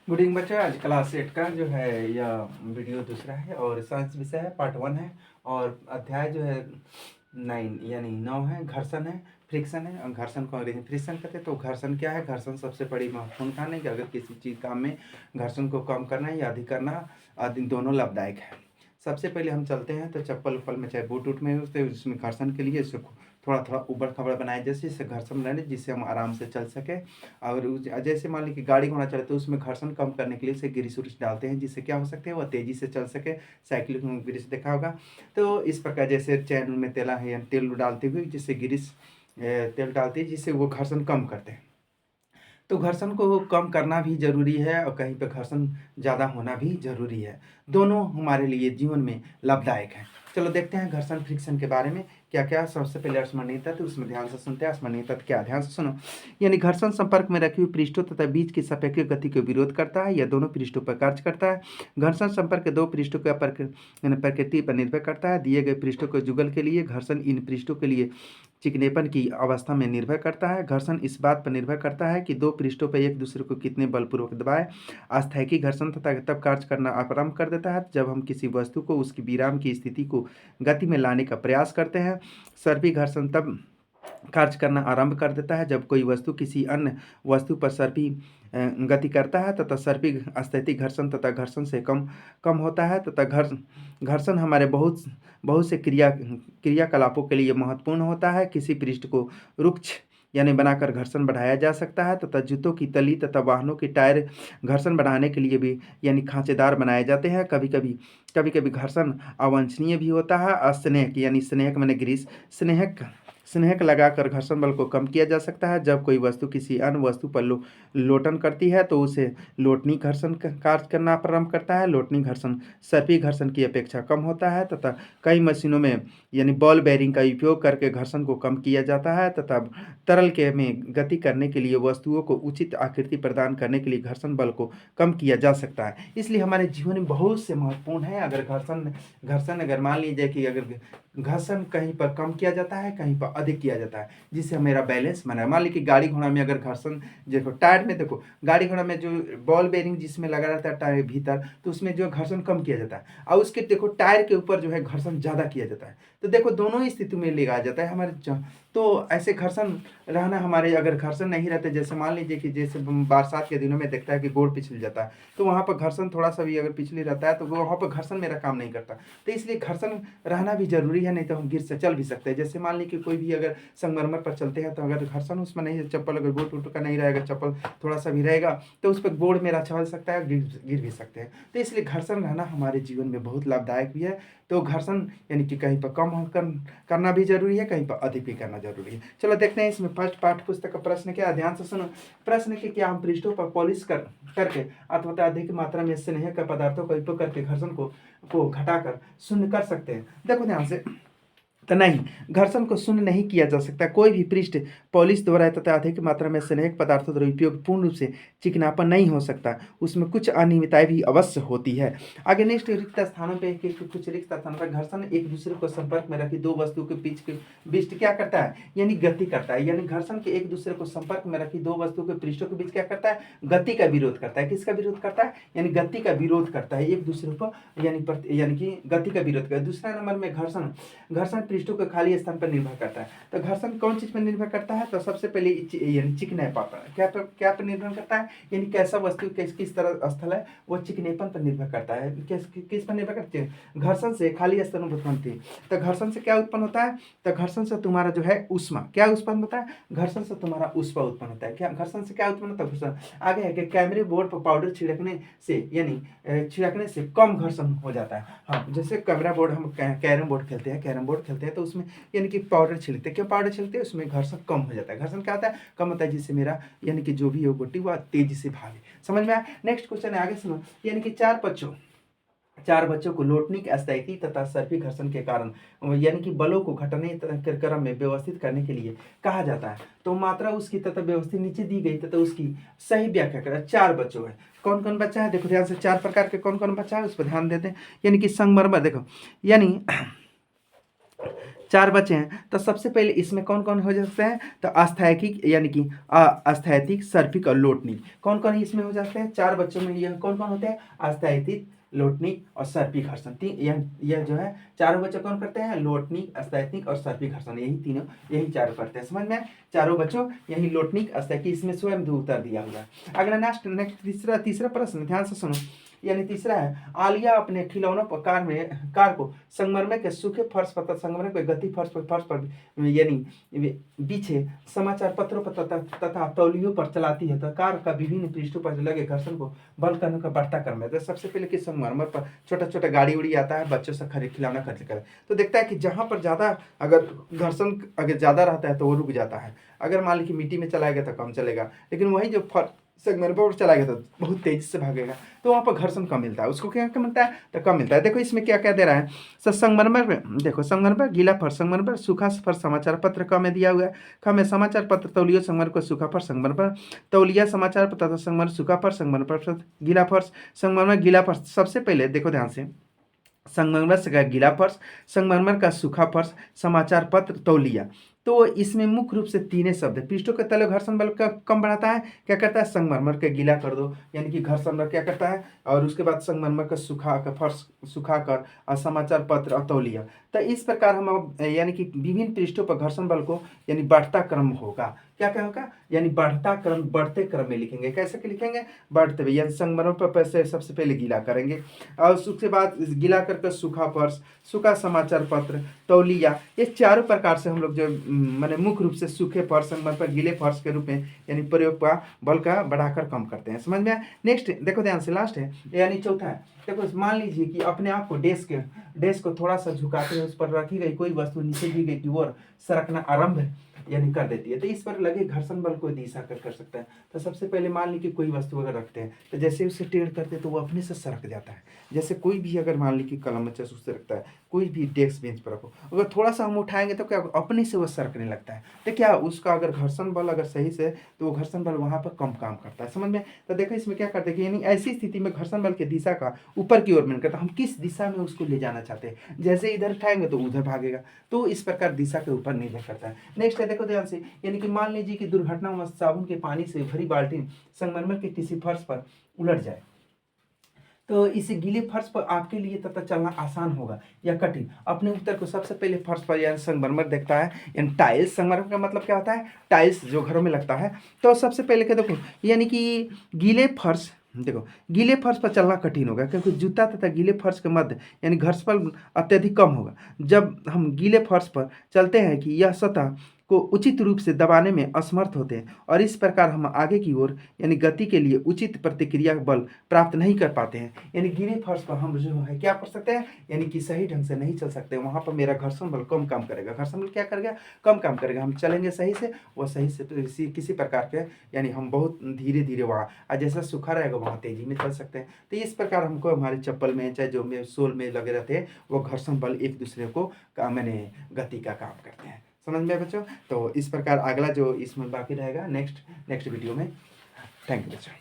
Good evening बच्चों। आज class 8 का जो है यह वीडियो दूसरा है और साइंस विषय है, पार्ट 1 है। और अध्याय जो है 9 यानी 9 है। घर्षण है, फ्रिक्शन है। और घर्षण को अंग्रेजी में फ्रिक्शन कहते हैं। तो घर्षण क्या है? घर्षण सबसे बड़ी महत्वपूर्ण कारण है कि अगर किसी चीज़ काम में घर्षण को कम करना है या अधिक करना, दोनों लाभदायक है। सबसे पहले हम चलते हैं तो चप्पल उप्पल में चाहे बूट उट में उससे उसमें घर्षण के लिए उसको थोड़ा थोड़ा ऊबड़ खाबड़ बनाए, जैसे इससे घर्षण रहने जिससे हम आराम से चल सके। और जैसे मान ली कि गाड़ी घोड़ा चले तो उसमें घर्षण कम करने के लिए उसे ग्रीस उरीस डालते हैं, जिससे क्या हो सकते हैं, वह तेज़ी से चल सके। साइकिल में ग्रीस देखा होगा। तो इस प्रकार जैसे चैन में तेला है या तेल डालते हुए जिससे ग्रीस तेल डालती है जिससे वो घर्षण कम करते हैं। तो घर्षण को कम करना भी ज़रूरी है और कहीं पे घर्षण ज़्यादा होना भी ज़रूरी है। दोनों हमारे लिए जीवन में लाभदायक है। चलो देखते हैं घर्षण फ्रिक्शन के बारे में क्या क्या। सबसे पहले स्मरणीय तत्व, उसमें ध्यान से सुनते हैं। स्मरणीय तत्व क्या? ध्यान से सुनो। यानी घर्षण संपर्क में रखी हुई पृष्ठों तथा बीच की सापेक्षिक गति को विरोध करता है या दोनों पृष्ठों पर कार्य करता है। घर्षण संपर्क दो पृष्ठों के प्रकृति पर निर्भर करता है। दिए गए पृष्ठों के जुगल के लिए घर्षण इन पृष्ठों के लिए चिकनेपन की अवस्था में निर्भर करता है। घर्षण इस बात पर निर्भर करता है कि दो पृष्ठों पर एक दूसरे को कितने बलपूर्वक दबाए। अस्थायी घर्षण तथा तब कार्य करना आरंभ कर देता है जब हम किसी वस्तु को उसकी विराम की स्थिति को गति में लाने का प्रयास करते हैं। सर्पी घर्षण तब कार्य करना आरंभ कर देता है जब कोई वस्तु किसी अन्य वस्तु पर सर्पी गति करता है तथा सर्पी अस्थैतिक घर्षण तथा घर्षण से कम कम होता है तथा घर्षण हमारे बहुत से क्रियाकलापों के लिए महत्वपूर्ण होता है। किसी पृष्ठ को रुक्ष यानी बनाकर घर्षण बढ़ाया जा सकता है तथा जूतों की तली तथा वाहनों की टायर घर्षण बढ़ाने के लिए भी यानी खांचेदार बनाए जाते हैं। कभी कभी घर्षण अवांछनीय भी होता है। अस्नेहक यानी स्नेहक मैंने ग्रीस स्नेहक लगाकर घर्षण बल को कम किया जा सकता है। जब कोई वस्तु किसी अन्य वस्तु पर लोटन करती है तो उसे लोटनी घर्षण कार्य करना प्रारंभ करता है। लोटनी घर्षण सर्पी घर्षण की अपेक्षा कम होता है तथा कई मशीनों में यानी बॉल बेयरिंग का उपयोग करके घर्षण को कम किया जाता है तथा तरल के में गति करने के लिए वस्तुओं को उचित आकृति प्रदान करने के लिए घर्षण बल को कम किया जा सकता है। इसलिए हमारे जीवन में बहुत से महत्वपूर्ण है। अगर घर्षण अगर मान लीजिए कि अगर घर्षण कहीं पर कम किया जाता है कहीं पर अधिक किया जाता है जिससे मेरा बैलेंस बना है। मान लीजिए कि गाड़ी घोड़ा में अगर घर्षण देखो टायर में, देखो गाड़ी घोड़ा में जो बॉल बेरिंग जिसमें लगा रहता है टायर भीतर, तो उसमें जो घर्षण कम किया जाता है और उसके देखो टायर के ऊपर जो है घर्षण ज़्यादा किया जाता है। तो देखो दोनों ही स्थिति में लगाया जाता है हमारे। तो ऐसे घर्षण रहना हमारे, अगर घर्षण नहीं रहते जैसे मान लीजिए कि जैसे बरसात के दिनों में देखता है कि गोड़ पिछल जाता है तो वहाँ पर घर्षण थोड़ा सा भी अगर पिछली रहता है तो वहाँ पर घर्षण मेरा काम नहीं करता। तो इसलिए घर्षण रहना भी जरूरी है, नहीं तो हम गिर से चल भी सकते हैं। जैसे मान लीजिए कि कोई भी अगर संगमरमर पर चलते हैं तो अगर घर्षण उसमें नहीं, चप्पल अगर बूट वूट का नहीं रहेगा, चप्पल थोड़ा सा भी रहेगा तो उस पर गोड़ मेरा चल सकता है, गिर भी सकते हैं। तो इसलिए घर्षण रहना हमारे जीवन में बहुत लाभदायक भी है। तो घर्षण यानी कि कहीं पर करना भी जरूरी है, कहीं पर अधिक भी करना जरूरी है। चलो देखते हैं इसमें फर्स्ट पाठ्य पुस्तक का प्रश्न क्या है, ध्यान से सुनो। प्रश्न कि क्या हम पृष्ठों पर पॉलिश करके अथवा अधिक मात्रा में स्नेह का पदार्थों का उपयोग करके घर्षण को घटाकर शून्य कर सकते हैं। देखो ध्यान से, तो नहीं, घर्षण को शून्य नहीं किया जा सकता। कोई भी पृष्ठ पॉलिश द्वारा तथा अधिक मात्रा में स्नेहक पदार्थों द्वारा उपयोग पूर्ण रूप से चिकनापन नहीं हो सकता, उसमें कुछ अनियमितताएं भी अवश्य होती है। आगे नेक्स्ट, रिक्त स्थानों पे कुछ रिक्त स्थानों पर घर्षण एक दूसरे को संपर्क में रखी दो वस्तु के बीच क्या करता है, यानी गति करता है। यानी घर्षण के एक दूसरे को संपर्क में रखी दो वस्तु के पृष्ठों के बीच क्या करता है, गति का विरोध करता है। किसका विरोध करता है, यानी गति का विरोध करता है एक दूसरे को, यानी कि गति का विरोध करता है। दूसरा नंबर में घर्षण पृष्ठों के खाली स्थान पर निर्भर करता है। तो घर्षण कौन चीज पर निर्भर करता है, तो सबसे पहले यानी चिकनापन पर क्या पर निर्भर करता है, यानी कैसा वस्तु किस तरह स्थल है वो चिकनेपन पर निर्भर करता है। किस पर निर्भर करती है, घर्षण से खाली स्थान उत्पन्न होती है। तो घर्षण से क्या उत्पन्न होता है, तो घर्षण से तुम्हारा जो है ऊष्मा क्या उत्पन्न होता है, घर्षण से तुम्हारा ऊष्मा उत्पन्न होता है। क्या घर्षण से क्या उत्पन्न होता है, घर्षण। आगे है कि कैमरे बोर्ड पर पाउडर छिड़कने से कम घर्षण हो जाता है। हाँ, जैसे कैमरा बोर्ड, हम कैरम बोर्ड खेलते हैं तो उसमें यानी कि पाउडर छिड़कते हैं। क्यों पाउडर छिड़कते हैं, उसमें घर्षण कम हो जाता है। घर्षण क्या होता है, कम होता है, जिससे मेरा यानी कि जो भी हो गोटी वह तेजी से भागे। समझ में आया। नेक्स्ट क्वेश्चन है, आगे सुनो। यानी कि चार बच्चों को लोटनिक अस्थैतिक तथा सर्पी घर्षण के कारण यानी कि बलों को घटने के क्रम में व्यवस्थित करने के लिए कहा जाता है। तो मात्रा उसकी तथा व्यवस्थित नीचे दी गई तथा उसकी सही व्याख्या करें। चार बच्चों है, कौन कौन बच्चा है, देखो ध्यान से, चार प्रकार के कौन कौन बच्चा है उस पर ध्यान देते हैं। यानी कि संगमरमर, देखो यानी 4 बचे हैं, तो सबसे पहले इसमें कौन-कौन हो सकते हैं? तो अस्थैतिक यानी कि अस्थैतिक, सर्पिक और लोटनिक। कौन-कौन इसमें हो जाते हैं? 4 बच्चों में यह कौन-कौन होते हैं? अस्थैतिक, लोटनिक और सर्पिक घर्षण। यह जो है चारों बच्चे कौन करते हैं? लोटनिक, अस्थैतिक और सर्पिक घर्षण। यही चारों करते हैं। समझ में आया? चारों बच्चों यही लोटनिक, अस्थैतिक, इसमें स्वयं भी उत्तर दिया हुआ है। अगला नेक्स्ट तीसरा प्रश्न ध्यान से सुनो। यानी तीसरा है, आलिया अपने खिलौनों पर कार को संगमरमर के सूखे फर्श पर, संगमरमर के गति फर्श पर यानी बिछे समाचार पत्रों पर तथा तौलियों पर चलाती है, तो कार का विभिन्न पृष्ठों पर लगे घर्षण को बल करने का बढ़ता क्रम है। तो सबसे पहले कि संगमरमर पर छोटा छोटा गाड़ी उड़ी आता है, बच्चों से खिलौना खरीद कर, तो देखता है कि जहाँ पर ज़्यादा अगर घर्षण अगर ज़्यादा रहता है तो वो रुक जाता है। अगर मान ली कि मिट्टी में चलाएगा तो कम चलेगा, लेकिन वही जो संगमरमर पर चलाएगा तो बहुत तेजी से भागेगा, तो वहाँ पर घर्षण कम मिलता है। उसको क्या कम मिलता है? तो कम मिलता है। देखो इसमें क्या क्या दे रहा है। संगमरमर में देखो, संगमरमर गीला फर्श, संगमरमर सूखा फर्श, समाचार पत्र क में दिया हुआ है। ख में समाचार पत्र तौलिया संगमरमर को सूखा फर्श, संगमरमर तौलिया समाचार पत्र तथा संगमरमर सूखा फर्श, संगमरमर गीला फर्श, संगमरमर गीला फर्श। सबसे पहले देखो ध्यान से, संगमरमर का गीला फर्श, संगमरमर का सूखा फर्श, समाचार पत्र, तौलिया। तो इसमें मुख्य रूप से तीन शब्द है। पृष्ठों के तले घर्षण बल का कम बढ़ाता है, क्या करता है? संगमरमर के गीला कर दो, यानी कि घर्षण बल क्या करता है, और उसके बाद संगमरमर का फर्श सुखा कर और समाचार पत्र और तौलिया। तो इस प्रकार हम यानी कि विभिन्न पृष्ठों पर घर्षण बल को यानी बढ़ता क्रम होगा। क्या क्या होगा? यानी बढ़ता क्रम, बढ़ते क्रम में लिखेंगे। कैसे लिखेंगे? बढ़ते हुए, यानी संगमरमर पर पैसे सबसे पहले गीला करेंगे और उसके बाद गीला करके सूखा फर्श, सूखा समाचार पत्र, तौलिया। ये चारों प्रकार से हम लोग जो मैंने मुख्य रूप से सूखे फर्श, संगमरमर पर गीले फर्श के रूप में यानी प्रयोग का बल का बढ़ाकर कम करते हैं। समझ में आया? नेक्स्ट देखो ध्यान से, लास्ट है यानी चौथा है। देखो मान लीजिए कि अपने आप को डेस्क को थोड़ा सा झुकाते हैं, उस पर रखी गई कोई वस्तु नीचे दी गई की ओर सरकना आरंभ यानी कर देती है, तो इस पर लगे घर्षण बल को दिशा कर सकता है। तो सबसे पहले मान ली कि कोई वस्तु अगर रखते हैं तो जैसे उसे टेढ़ करते हैं तो वो अपने से सरक जाता है। जैसे कोई भी अगर मान ली कि कलम बच्चा उससे रखता है, कोई भी डेस्क बेंच पर रखो, अगर थोड़ा सा हम उठाएंगे तो क्या अपने से वो सरकने लगता है। तो क्या उसका अगर घर्षण बल अगर सही से, तो वो घर्षण बल वहाँ पर कम काम करता है। समझ में? तो देखो इसमें क्या करते हैं कि यानी ऐसी स्थिति में घर्षण बल की दिशा का ऊपर की ओर मन करता है, हम किस दिशा में उसको ले जाना चाहते हैं। जैसे इधर उठाएंगे तो उधर भागेगा, तो इस प्रकार दिशा के ऊपर निर्भर करता है। नेक्स्ट है देखो ध्यान से, यानी कि मान लीजिए कि दुर्घटनावश साबुन के पानी से भरी बाल्टी संगमरमर के किसी फर्श पर उलट जाए, तो इस गीले फर्श पर आपके लिए तथा चलना आसान होगा या कठिन? अपने उत्तर को सबसे पहले फर्श पर यानी संगमरमर देखता है, यानी टाइल्स। संगमरमर का मतलब क्या होता है? टाइल्स, जो घरों में लगता है। तो सबसे पहले क्या देखो, यानी कि गीले फर्श, देखो गीले फर्श पर चलना कठिन होगा क्योंकि जूता तथा गीले फर्श के मध्य यानी घर्षण बल अत्यधिक कम होगा। जब हम गीले फर्श पर चलते हैं कि यह सतह को उचित रूप से दबाने में असमर्थ होते हैं और इस प्रकार हम आगे की ओर यानी गति के लिए उचित प्रतिक्रिया बल प्राप्त नहीं कर पाते हैं। यानी गीले फर्श पर हम जो है क्या कर सकते हैं, यानी कि सही ढंग से नहीं चल सकते। वहाँ पर मेरा घर्षण बल कम काम करेगा। घर्षण बल क्या करेगा? कम काम करेगा। हम चलेंगे सही से, वो सही से किसी प्रकार के यानी हम बहुत धीरे धीरे वहाँ जैसा सूखा रहेगा वहाँ तेजी में चल सकते हैं। तो इस प्रकार हमको हमारे चप्पल में चाहे जो में सोल में लगे रहते हैं, वो घर्षण बल एक दूसरे को मैंने गति का काम करते हैं। समझ में बच्चों? तो इस प्रकार अगला जो इसमें बाकी रहेगा नेक्स्ट वीडियो में। थैंक यू बच्चों।